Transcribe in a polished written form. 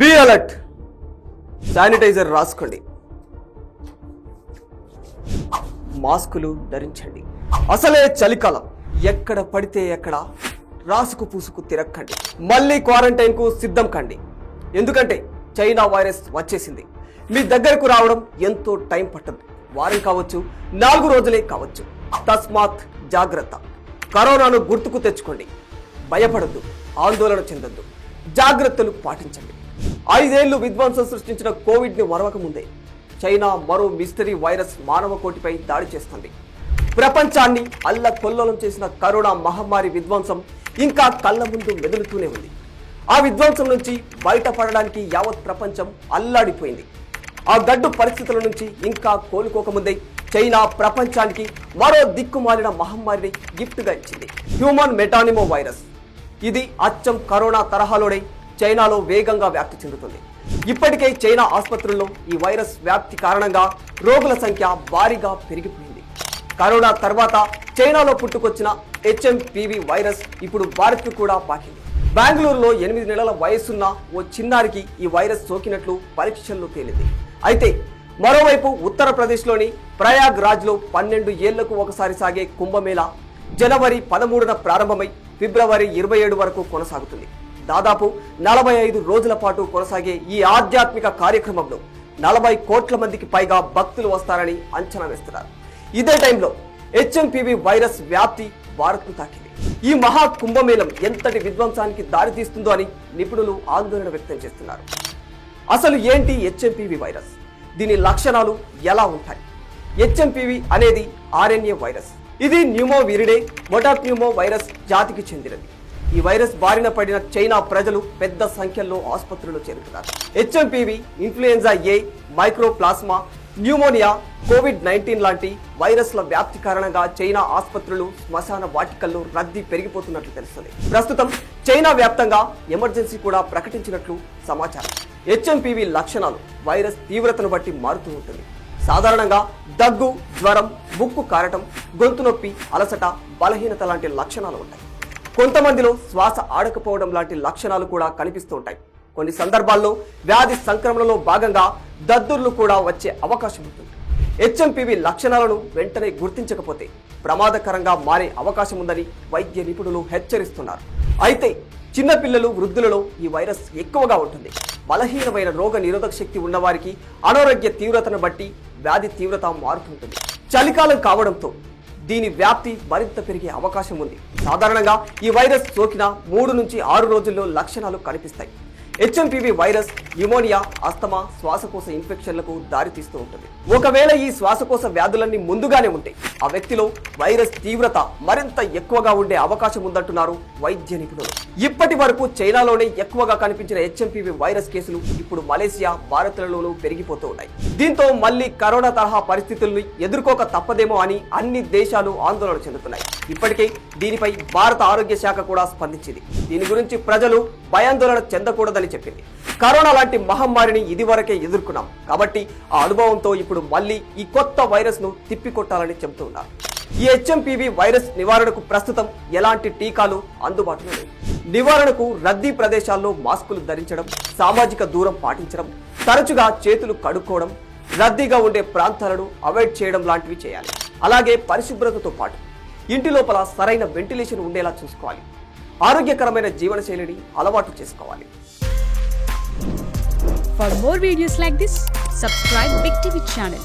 Be alert. Sanitiser రాసుకోండి, మాస్కులు ధరించండి. అసలే చలికాలం, ఎక్కడ పడితే ఎక్కడ రాసుకు పూసుకు తిరక్కండి. మళ్ళీ క్వారంటైన్ కు సిద్ధం కండి. ఎందుకంటే చైనా వైరస్ వచ్చేసింది. మీ దగ్గరకు రావడం ఎంతో టైం పట్టదు. వారం కావచ్చు, 4 రోజులే కావచ్చు. తస్మాత్ జాగ్రత్త. కరోనాను గుర్తుకు తెచ్చుకోండి. భయపడద్దు, ఆందోళన చెందొద్దు, జాగ్రత్తలు పాటించండి. 5 ఏళ్లు విధ్వంసం సృష్టించిన కోవిడ్ ని మరవక ముందే చైనా మరో మిస్టరీ వైరస్ మానవ కోటిపై దాడి చేస్తుంది. ప్రపంచాన్ని అల్లకొల్లోలం చేసిన కరోనా మహమ్మారి విధ్వంసం ఇంకా కళ్ళ ముందు మెదులుతూనే ఉంది. ఆ విధ్వంసం నుంచి బయటపడడానికి యావత్ ప్రపంచం అల్లాడిపోయింది. ఆ గడ్డు పరిస్థితుల నుంచి ఇంకా కోలుకోకముందే చైనా ప్రపంచానికి మరో దిక్కుమాలిన మహమ్మారిని గిఫ్ట్గా ఇచ్చింది. Human మెటానిమో virus. ఇది అచ్చం కరోనా తరహాలోనే చైనాలో వేగంగా వ్యాప్తి చెందుతుంది. ఇప్పటికే చైనా ఆసుపత్రుల్లో ఈ వైరస్ వ్యాప్తి కారణంగా రోగుల సంఖ్య భారీగా పెరిగిపోయింది. కరోనా తర్వాత చైనాలో పుట్టుకొచ్చిన HMPV వైరస్ ఇప్పుడు భారత్కు కూడా పాకింది. బెంగళూరులో 8 నెలల వయసున్న ఓ చిన్నారికి ఈ వైరస్ సోకినట్లు పరీక్షల్లో తేలింది. అయితే మరోవైపు ఉత్తరప్రదేశ్లోని ప్రయాగ్రాజ్లో 12 ఏళ్లకు ఒకసారి సాగే కుంభమేళా జనవరి 13న ప్రారంభమై ఫిబ్రవరి 27 వరకు కొనసాగుతుంది. దాదాపు 45 రోజుల పాటు కొనసాగే ఈ ఆధ్యాత్మిక కార్యక్రమంలో 40 కోట్ల మందికి పైగా భక్తులు వస్తారని అంచనా వేస్తున్నారు. ఇదే టైంలో HMPV వైరస్ వ్యాప్తి భారత్ను తాకింది. ఈ మహా కుంభమేళం ఎంతటి విధ్వంసానికి దారితీస్తుందో అని నిపుణులు ఆందోళన వ్యక్తం చేస్తున్నారు. అసలు ఏంటి HMPV వైరస్? దీని లక్షణాలు ఎలా ఉంటాయి? HMPV అనేది RNA వైరస్. ఇది న్యూమోవిరిడే మొటాప్న్యూమో వైరస్ జాతికి చెందినది. ఈ వైరస్ బారిన పడిన చైనా ప్రజలు పెద్ద సంఖ్యలో ఆసుపత్రుల్లో చేరుతున్నారు. HMPV, influenza A, mycoplasma, pneumonia, COVID-19 లాంటి వైరస్ల వ్యాప్తి కారణంగా చైనా ఆసుపత్రులు, శ్మశాన వాటికల్లో రద్దీ పెరిగిపోతున్నట్లు తెలుస్తుంది. ప్రస్తుతం చైనా వ్యాప్తంగా ఎమర్జెన్సీ కూడా ప్రకటించినట్లు సమాచారం. HMPV లక్షణాలు వైరస్ తీవ్రతను బట్టి మారుతూ ఉంటుంది. సాధారణంగా దగ్గు, జ్వరం, ముక్కు కారటం, గొంతు నొప్పి, అలసట, బలహీనత లాంటి లక్షణాలు ఉంటాయి. కొంతమందిలో శ్వాస ఆడకపోవడం లాంటి లక్షణాలు కూడా కనిపిస్తూ ఉంటాయి. కొన్ని సందర్భాల్లో వ్యాధి సంక్రమణలో భాగంగా దద్దుర్లు కూడా వచ్చే అవకాశం ఉంటుంది. HMPV లక్షణాలను వెంటనే గుర్తించకపోతే ప్రమాదకరంగా మారే అవకాశం ఉందని వైద్య నిపుణులు హెచ్చరిస్తున్నారు. అయితే చిన్నపిల్లలు, వృద్ధులలో ఈ వైరస్ ఎక్కువగా ఉంటుంది. బలహీనమైన రోగ నిరోధక శక్తి ఉన్నవారికి అనారోగ్య తీవ్రతను బట్టి వ్యాధి తీవ్రత మారుతుంటుంది. చలికాలం కావడంతో దీని వ్యాప్తి మరింత పెరిగే అవకాశం ఉంది. సాధారణంగా ఈ వైరస్ సోకిన 3 నుంచి 6 రోజుల్లో లక్షణాలు కనిపిస్తాయి. HMPV వైరస్ న్యూమోనియా, అస్తమా, శ్వాసకోశ ఇన్ఫెక్షన్లకు దారితీస్తూ ఉంటుంది. ఒకవేళ ఈ శ్వాసకోశ వ్యాధులన్నీ ముందుగానే ఉంటే ఆ వ్యక్తిలో వైరస్ తీవ్రత మరింత ఎక్కువగా ఉండే అవకాశం ఉందంటున్నారు వైద్య నిపుణులు. ఇప్పటి వరకు చైనాలోనే ఎక్కువగా కనిపించిన HMPV వైరస్ కేసులు ఇప్పుడు మలేసియా, భారత్లలోనూ పెరిగిపోతూ ఉన్నాయి. దీంతో మళ్లీ కరోనా తరహా పరిస్థితుల్ని ఎదుర్కోక తప్పదేమో అని అన్ని దేశాలు ఆందోళన చెందుతున్నాయి. ఇప్పటికే దీనిపై భారత ఆరోగ్య శాఖ కూడా స్పందించింది. దీని గురించి ప్రజలు భయాందోళన చెందకూడదని చెప్పింది. కరోనా లాంటి మహమ్మారిని ఇదివరకే ఎదుర్కొన్నాం కాబట్టి ఆ అనుభవంతో ఇప్పుడు మళ్ళీ ఈ కొత్త వైరస్ ను తిప్పికొట్టాలని చెబుతున్నారు. ఈ HMPV వైరస్ నివారణకు ప్రస్తుతం ఎలాంటి టీకాలు అందుబాటులో లేవు. నివారణకు రద్దీ ప్రదేశాల్లో మాస్కులు ధరించడం, సామాజిక దూరం పాటించడం, తరచుగా చేతులు కడుక్కోవడం, రద్దీగా ఉండే ప్రాంతాలను అవాయిడ్ చేయడం లాంటివి చేయాలి. అలాగే పరిశుభ్రతతో పాటు ఇంటి లోపల సరైన వెంటిలేషన్ ఉండేలా చూసుకోవాలి. ఆరోగ్యకరమైన జీవనశైలిని అలవాటు చేసుకోవాలి. For more videos like this, subscribe Big TV channel.